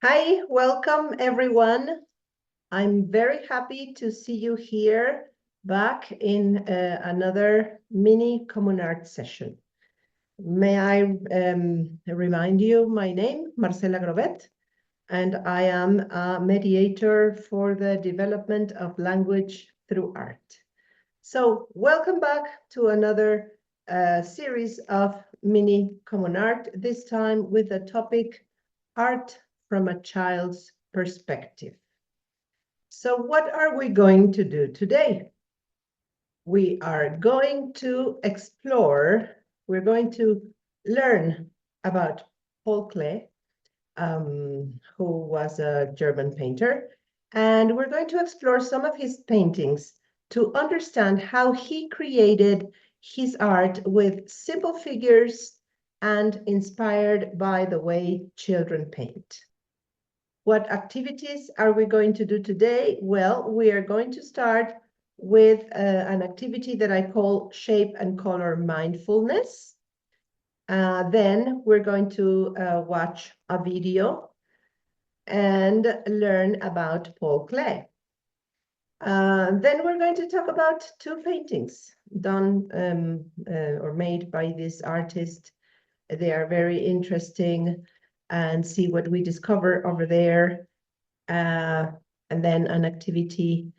Hi, welcome everyone. I'm very happy to see you here back in another mini COMMUNART session. May I remind you my name, Marcela Grovet, and I am a mediator for the development of language through art. So welcome back to another series of mini COMMUNART, this time with the topic Art from a Child's Perspective. So what are we going to do today? We are going to explore, we're going to learn about Paul Klee, who was a German painter, and we're going to explore some of his paintings to understand how he created his art with simple figures and inspired by the way children paint. What activities are we going to do today? Well, we are going to start with an activity that I call Shape and Color Mindfulness. Then we're going to watch a video and learn about Paul Klee. Then we're going to talk about two paintings done or made by this artist. They are very interesting, and see what we discover over there. And then an activity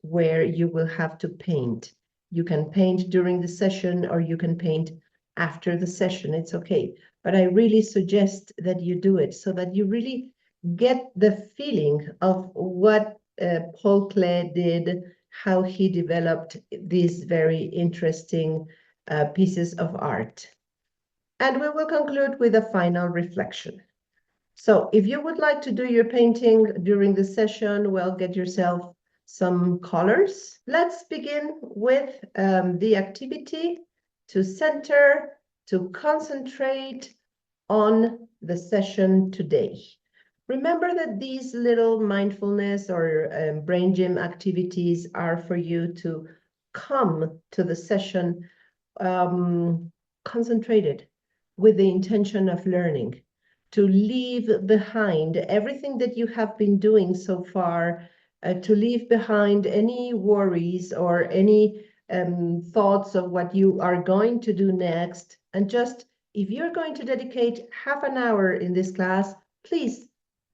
where you will have to paint. You can paint during the session or you can paint after the session. It's okay. But I really suggest that you do it so that you really get the feeling of what Paul Klee did, how he developed these very interesting pieces of art. And we will conclude with a final reflection. So if you would like to do your painting during the session, well, get yourself some colors. Let's begin with the activity to center, to concentrate on the session today. Remember that these little mindfulness or brain gym activities are for you to come to the session concentrated with the intention of learning, to leave behind everything that you have been doing so far, to leave behind any worries or any thoughts of what you are going to do next. And just, if you're going to dedicate half an hour in this class, please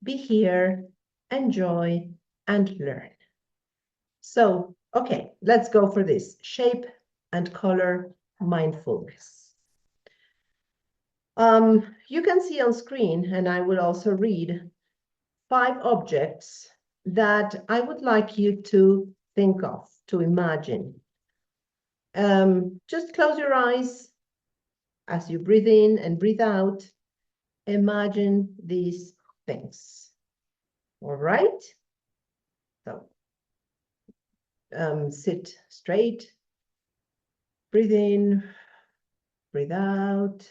be here, enjoy, and learn. So, okay, let's go for this. Shape and color mindfulness. You can see on screen, and I will also read, 5 objects that I would like you to think of, to imagine. Just close your eyes as you breathe in and breathe out. Imagine these things. All right? So sit straight, breathe in, breathe out.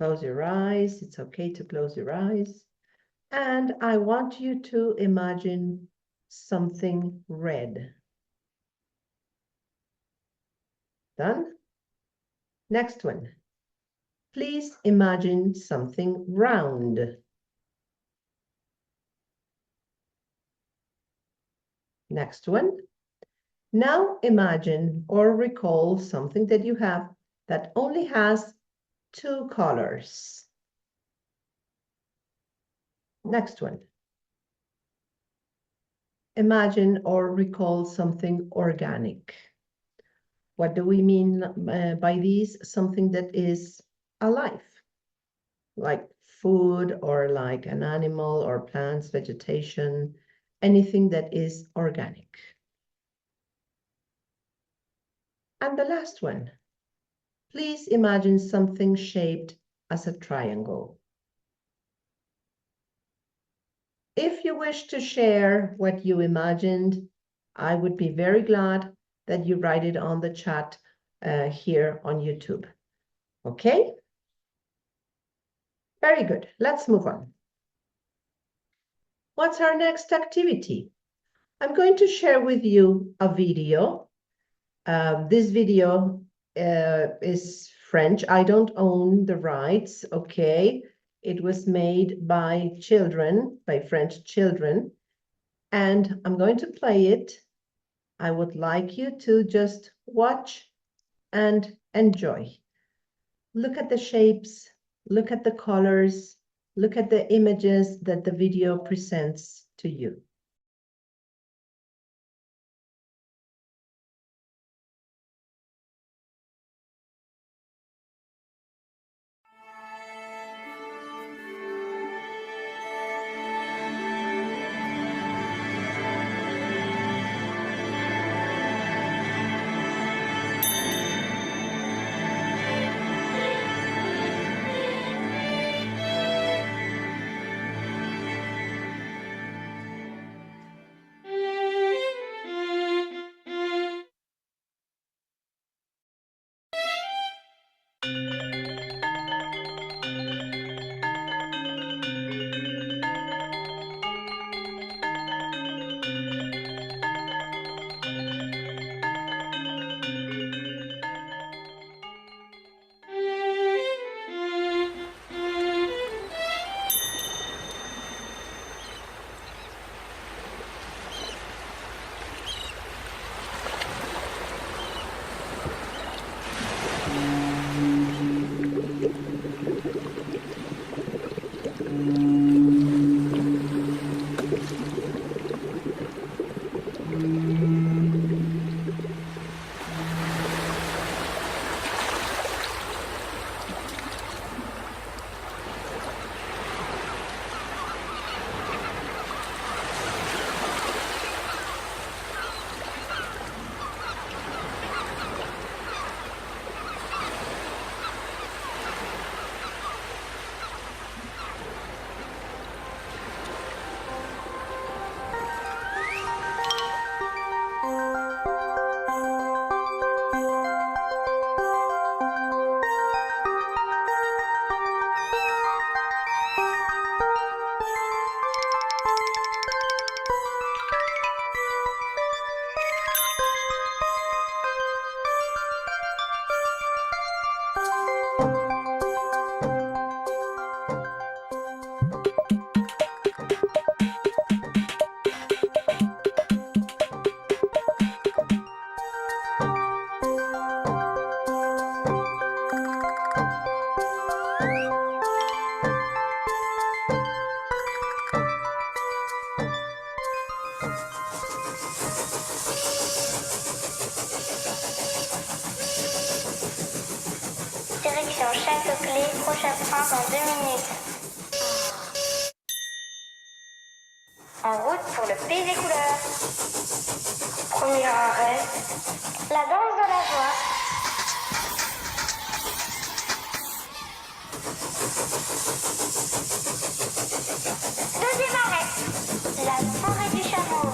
Close your eyes. It's okay to close your eyes. And I want you to imagine something red. Done? Next one. Please imagine something round. Next one. Now imagine or recall something that you have that only has 2 colors. Next one. Imagine or recall something organic. What do we mean by these? Something that is alive, like food or like an animal or plants, vegetation, anything that is organic. And the last one. Please imagine something shaped as a triangle. If you wish to share what you imagined, I would be very glad that you write it on the chat here on YouTube. Okay? Very good. Let's move on. What's our next activity? I'm going to share with you a video. This video is French. I don't own the rights, okay? It was made by children, by French children, and I'm going to play it. I would like you to just watch and enjoy. Look at the shapes, look at the colors, look at the images that the video presents to you. Direction Château Klee, prochain train dans 2 minutes. En route pour le pays des couleurs. Premier arrêt, la danse de la joie. Deuxième arrêt, la forêt du chameau.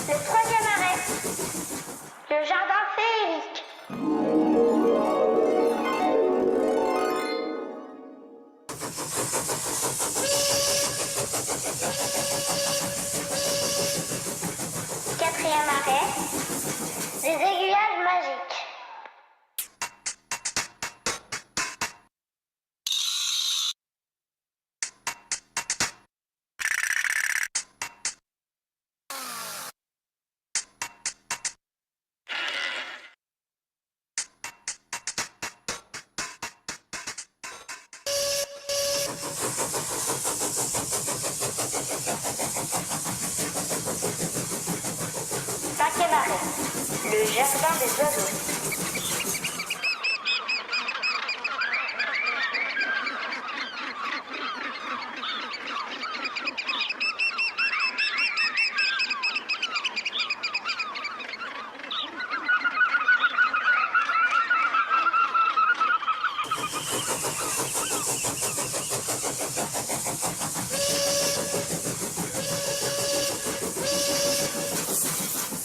Le troisième arrêt, le jardin féerique. Quatrième arrêt, les aiguillages magiques. Cinquième arrêt, le jardin des oiseaux.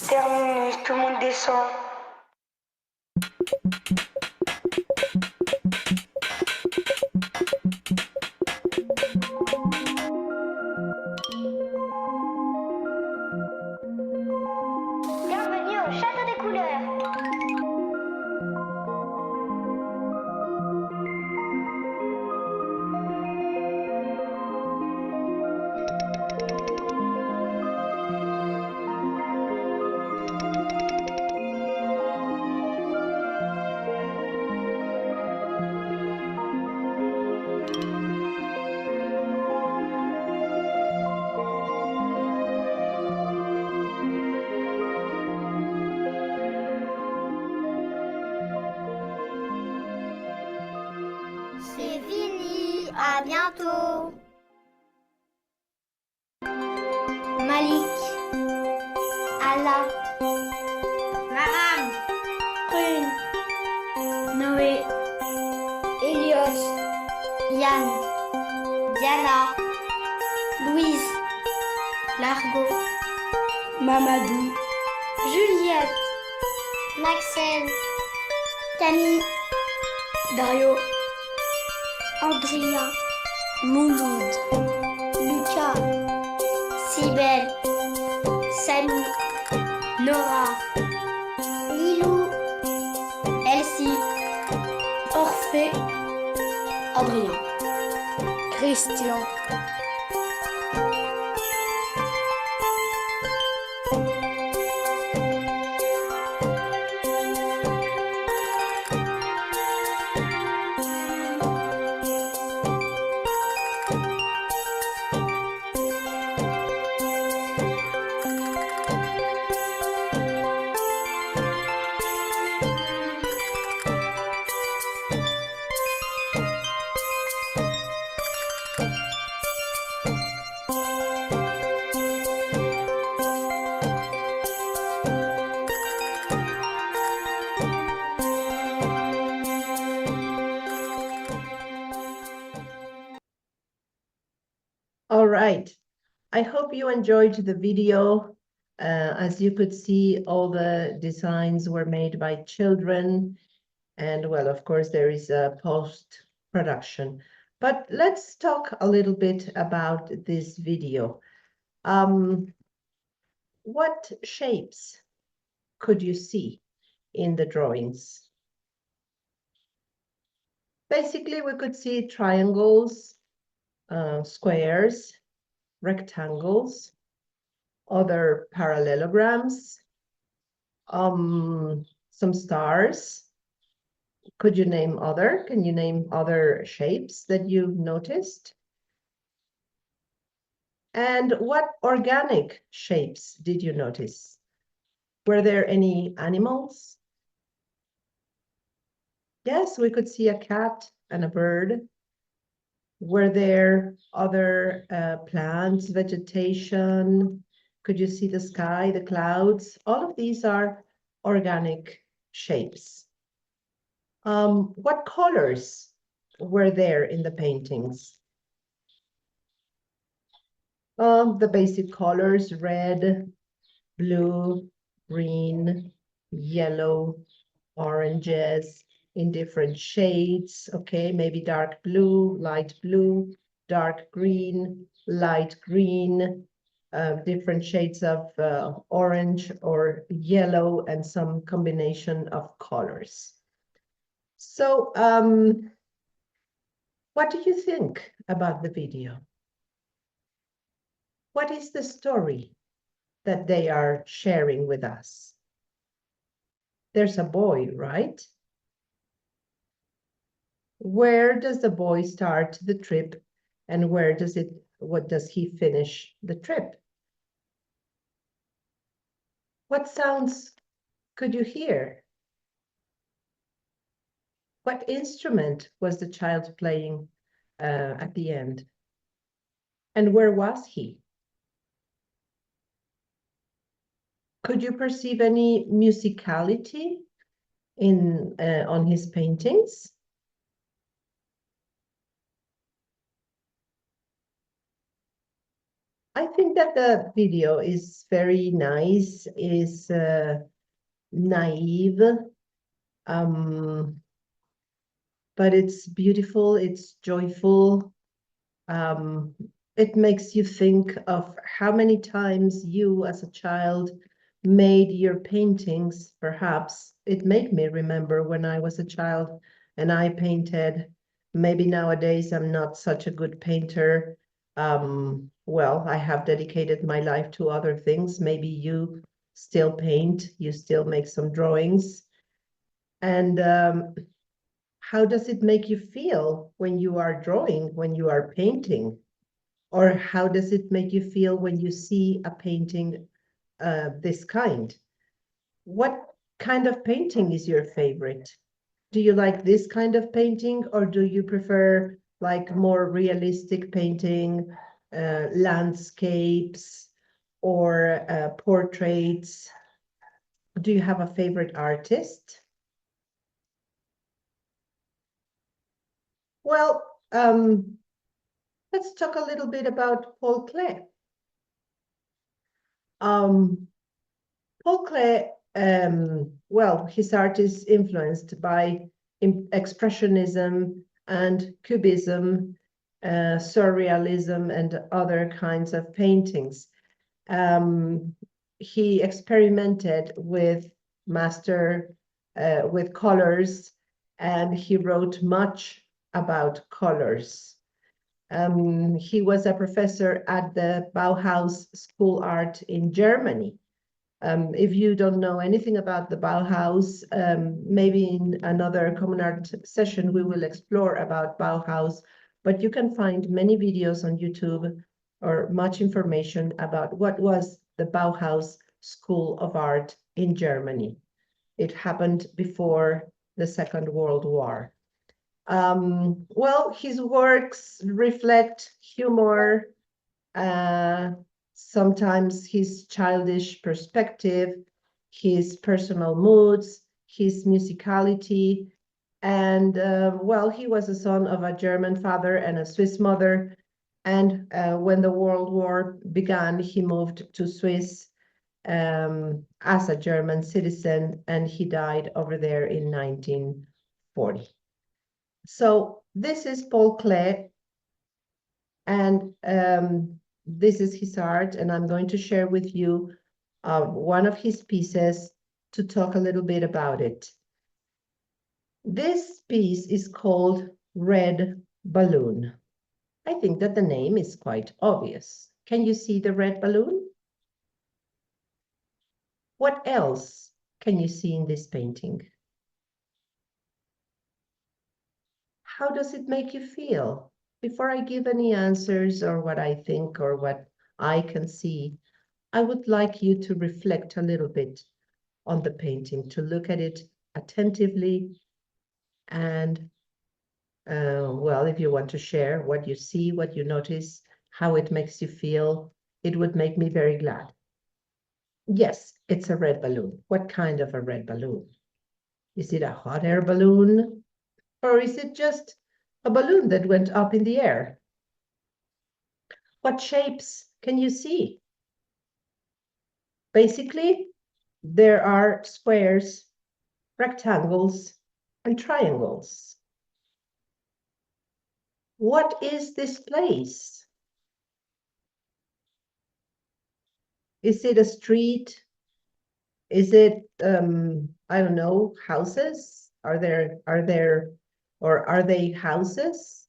Terminus, tout le monde descend. À bientôt. Malik, Allah, Maram, Prune, Noé, Elios, Yann, Diana, Louise, Largo, Mamadou, Juliette, Maxime, Camille, Dario, Andrea, Mouloud, Lucas, Cybèle, Samy, Nora, Lilou, Elsie, Orphée, Adrien, Christian. All right. I hope you enjoyed the video. As you could see, all the designs were made by children. And well, of course, there is a post-production. But let's talk a little bit about this video. What shapes could you see in the drawings? Basically, we could see triangles, squares, rectangles, other parallelograms, some stars. Could you name other? Can you name other shapes that you've noticed? And what organic shapes did you notice? Were there any animals? Yes, we could see a cat and a bird. Were there other plants, vegetation? Could you see the sky, the clouds? All of these are organic shapes. What colors were there in the paintings? The basic colors, red, blue, green, yellow, oranges, in different shades, okay, maybe dark blue, dark green, light green, different shades of orange or yellow, and some combination of colors. So, what do you think about the video? What is the story that they are sharing with us? There's a boy, right? Where does the boy start the trip, and what does he finish the trip? What sounds could you hear? What instrument was the child playing at the end? And where was he? Could you perceive any musicality on his paintings? I think that the video is very nice, is naive, but it's beautiful, it's joyful. It makes you think of how many times you as a child made your paintings. Perhaps it made me remember when I was a child and I painted. Maybe nowadays I'm not such a good painter. Well, I have dedicated my life to other things. Maybe you still paint, you still make some drawings. And how does it make you feel when you are drawing, when you are painting? Or how does it make you feel when you see a painting this kind? What kind of painting is your favorite? Do you like this kind of painting, or do you prefer like more realistic painting, landscapes, or portraits? Do you have a favorite artist? Well, let's talk a little bit about Paul Klee. Paul Klee, well, his art is influenced by expressionism and cubism, surrealism, and other kinds of paintings. He experimented with with colors, and he wrote much about colors. He was a professor at the Bauhaus School Art in Germany. If you don't know anything about the Bauhaus, maybe in another COMMUNART session, we will explore about Bauhaus, but you can find many videos on YouTube or much information about what was the Bauhaus School of Art in Germany. It happened before the Second World War. Well, his works reflect humor, sometimes his childish perspective, his personal moods, his musicality. And well, he was a son of a German father and a Swiss mother. And when the World War began, he moved to Swiss as a German citizen, and he died over there in 1940. So this is Paul Klee, and this is his art, and I'm going to share with you one of his pieces to talk a little bit about it. This piece is called Red Balloon. I think that the name is quite obvious. Can you see the red balloon? What else can you see in this painting? How does it make you feel? Before I give any answers or what I think or what I can see, I would like you to reflect a little bit on the painting, to look at it attentively, and well, if you want to share what you see, what you notice, how it makes you feel, it would make me very glad. Yes, it's a red balloon. What kind of a red balloon? Is it a hot air balloon? Or is it just a balloon that went up in the air? What shapes can you see? Basically, there are squares, rectangles, and triangles. What is this place? Is it a street? Is it, I don't know, houses? Are they houses?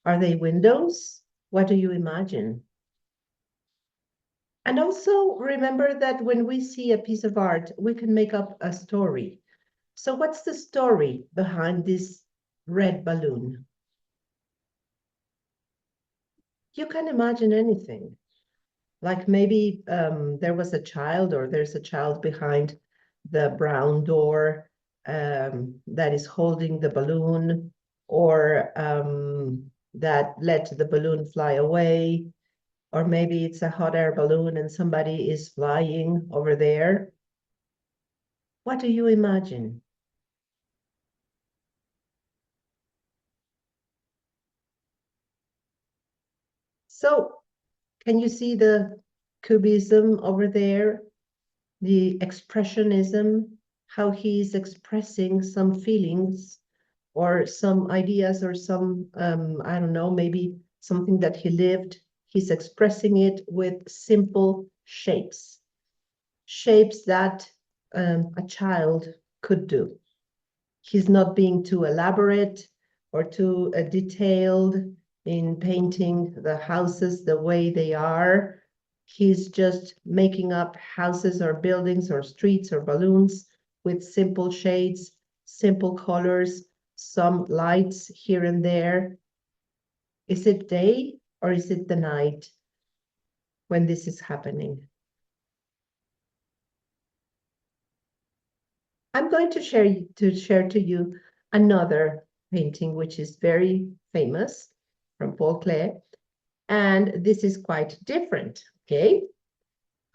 Are they windows? What do you imagine? And also remember that when we see a piece of art, we can make up a story. So what's the story behind this red balloon? You can imagine anything. Like maybe there was a child, or there's a child behind the brown door that is holding the balloon, or that let the balloon fly away. Or maybe it's a hot air balloon and somebody is flying over there. What do you imagine? So, can you see the cubism over there? The expressionism, how he's expressing some feelings or some ideas or some, I don't know, maybe something that he lived. He's expressing it with simple shapes, shapes that a child could do. He's not being too elaborate or too detailed in painting the houses the way they are. He's just making up houses or buildings or streets or balloons with simple shades, simple colors, some lights here and there. Is it day or is it the night when this is happening? I'm going to share to you another painting which is very famous. from Paul Klee. And this is quite different, okay?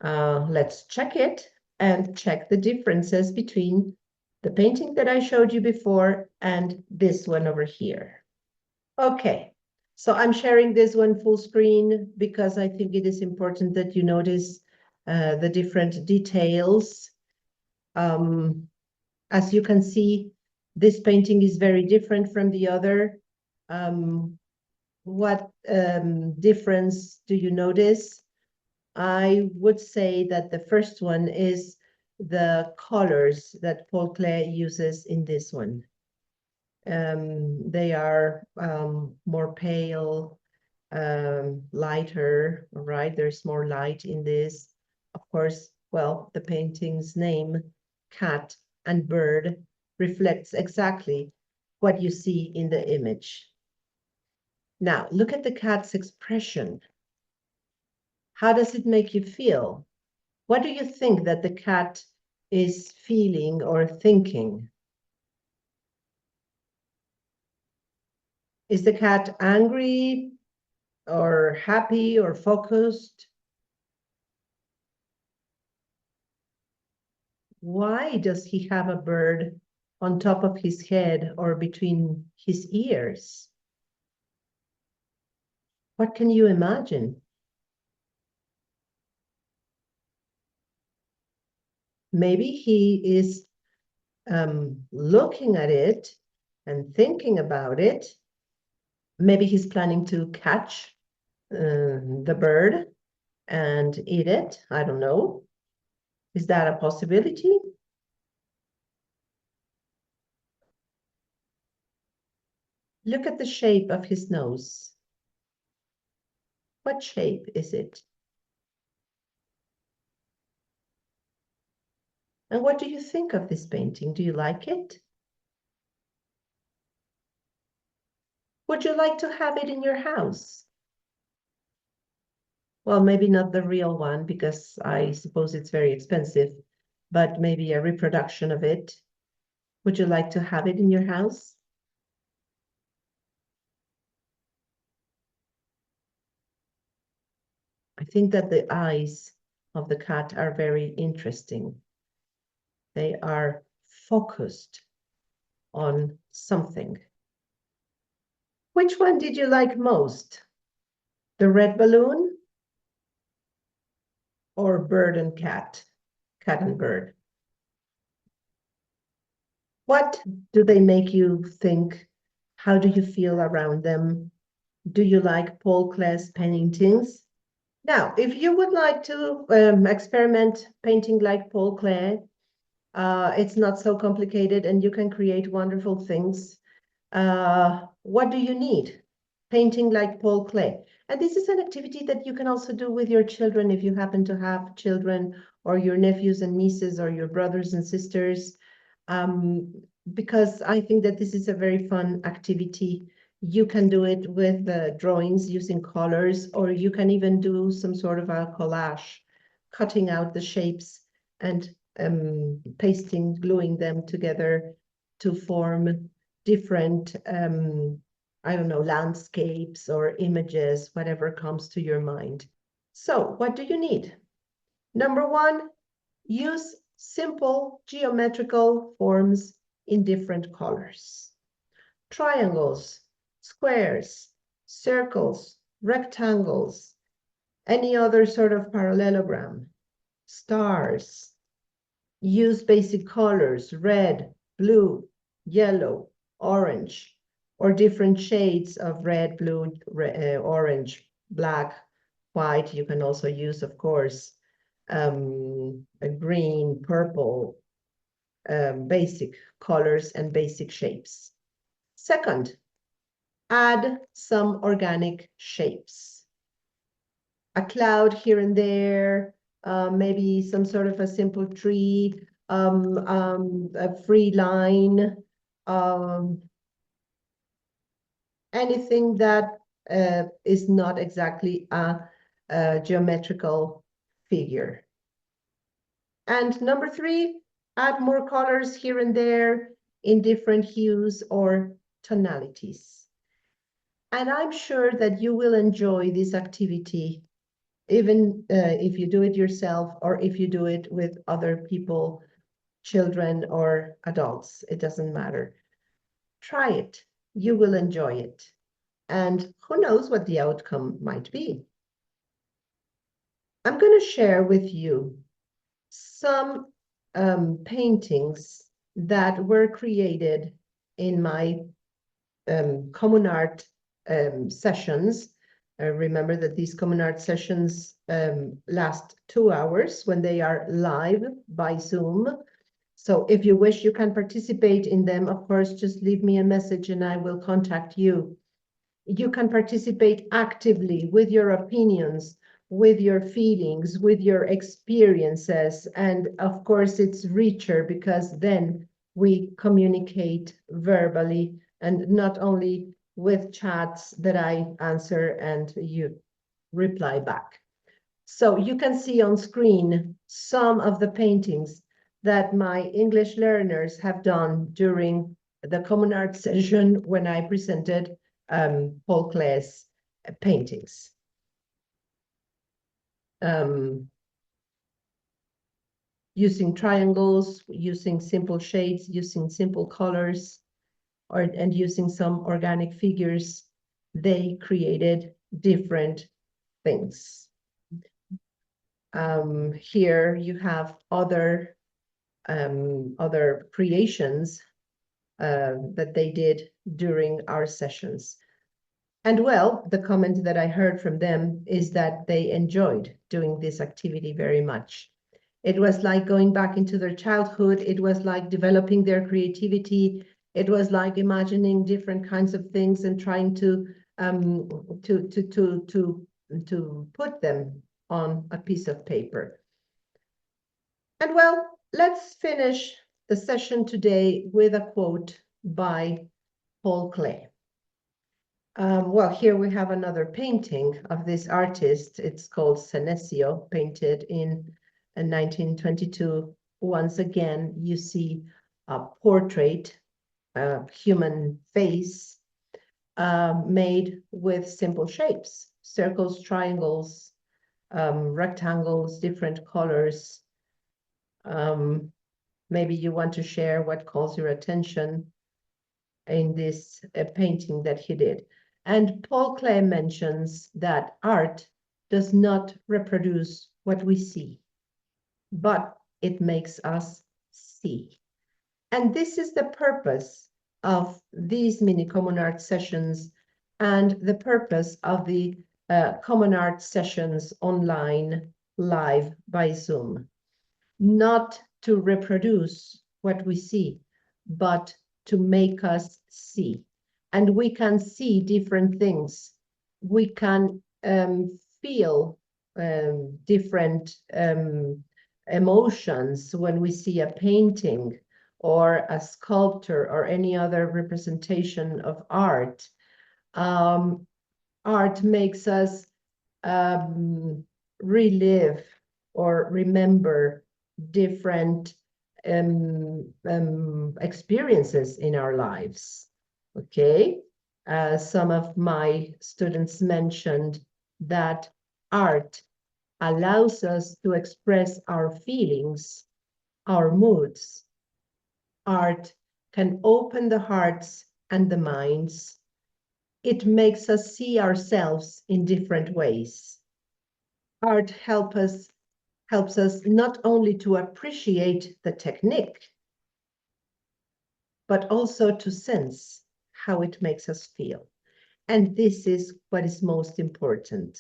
Let's check it and check the differences between the painting that I showed you before and this one over here. Okay, so I'm sharing this one full screen because I think it is important that you notice the different details. As you can see, this painting is very different from the other. What difference do you notice? I would say that the first one is the colors that Paul Klee uses in this one. They are more pale, lighter, right? There's more light in this. Of course, well, the painting's name, Cat and Bird, reflects exactly what you see in the image. Now, look at the cat's expression. How does it make you feel? What do you think that the cat is feeling or thinking? Is the cat angry or happy or focused? Why does he have a bird on top of his head or between his ears? What can you imagine? Maybe he is looking at it and thinking about it. Maybe he's planning to catch the bird and eat it. I don't know. Is that a possibility? Look at the shape of his nose. What shape is it? And what do you think of this painting? Do you like it? Would you like to have it in your house? Well, maybe not the real one, because I suppose it's very expensive, but maybe a reproduction of it. Would you like to have it in your house? I think that the eyes of the cat are very interesting. They are focused on something. Which one did you like most? The red balloon or bird and cat? Cat and bird. What do they make you think? How do you feel around them? Do you like Paul Klee's paintings? Now, if you would like to experiment painting like Paul Klee, it's not so complicated and you can create wonderful things. What do you need? Painting like Paul Klee. And this is an activity that you can also do with your children if you happen to have children or your nephews and nieces or your brothers and sisters, because I think that this is a very fun activity. You can do it with drawings using colors, or you can even do some sort of a collage, cutting out the shapes and pasting, gluing them together to form different, I don't know, landscapes or images, whatever comes to your mind. So what do you need? Number one, use simple geometrical forms in different colors. Triangles, squares, circles, rectangles, any other sort of parallelogram, stars. Use basic colors, red, blue, yellow, orange, or different shades of red, blue, orange, black, white. You can also use, of course, a green, purple, basic colors and basic shapes. Second, add some organic shapes. A cloud here and there, maybe some sort of a simple tree, a free line, anything that is not exactly a geometrical figure. And number three, add more colors here and there in different hues or tonalities. And I'm sure that you will enjoy this activity, even if you do it yourself or if you do it with other people, children or adults, it doesn't matter. Try it, you will enjoy it. And who knows what the outcome might be. I'm going to share with you some paintings that were created in my COMMUNART sessions. Remember that these COMMUNART sessions last 2 hours when they are live by Zoom. So if you wish, you can participate in them. Of course, just leave me a message and I will contact you. You can participate actively with your opinions, with your feelings, with your experiences. And of course, it's richer because then we communicate verbally and not only with chats that I answer and you reply back. So you can see on screen some of the paintings that my English learners have done during the COMMUNART session when I presented Paul Klee's paintings. Using triangles, using simple shades, using simple colors, and using some organic figures, they created different things. Here you have other creations that they did during our sessions. And well, the comment that I heard from them is that they enjoyed doing this activity very much. It was like going back into their childhood. It was like developing their creativity. It was like imagining different kinds of things and trying to put them on a piece of paper. And well, let's finish the session today with a quote by Paul Klee. Well, here we have another painting of this artist. It's called Senecio, painted in 1922. Once again, you see a portrait, a human face, made with simple shapes, circles, triangles, rectangles, different colors. Maybe you want to share what calls your attention in this painting that he did. And Paul Klee mentions that art does not reproduce what we see, but it makes us see. And this is the purpose of these mini COMMUNART sessions and the purpose of the COMMUNART sessions online live by Zoom. Not to reproduce what we see, but to make us see. And we can see different things. We can feel different emotions when we see a painting or a sculpture or any other representation of art. Art makes us relive or remember different experiences in our lives. Okay, some of my students mentioned that art allows us to express our feelings, our moods. Art can open the hearts and the minds. It makes us see ourselves in different ways. Art helps us not only to appreciate the technique, but also to sense how it makes us feel. And this is what is most important.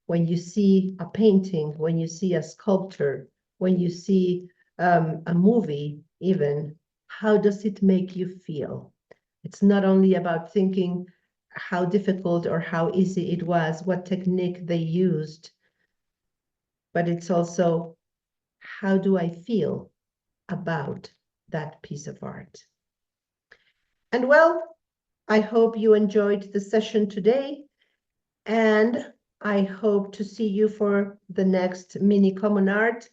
When you see a painting, when you see a sculpture, when you see a movie even, how does it make you feel? It's not only about thinking how difficult or how easy it was, what technique they used, but it's also, how do I feel about that piece of art? And well, I hope you enjoyed the session today, and I hope to see you for the next mini COMMUNART.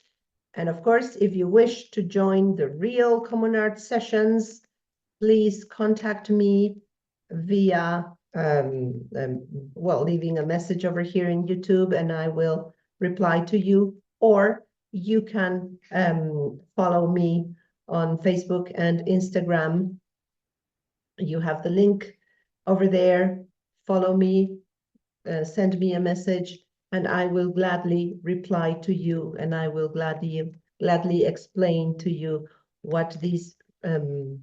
And of course, if you wish to join the real COMMUNART sessions, please contact me via well, leaving a message over here in YouTube, and I will reply to you, or you can follow me on Facebook and Instagram. You have the link over there. Follow me, send me a message, and I will gladly reply to you, and I will gladly explain to you what these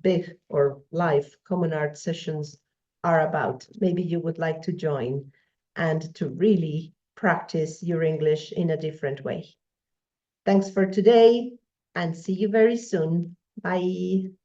big or live COMMUNART sessions are about. Maybe you would like to join and to really practice your English in a different way. Thanks for today, and see you very soon. Bye.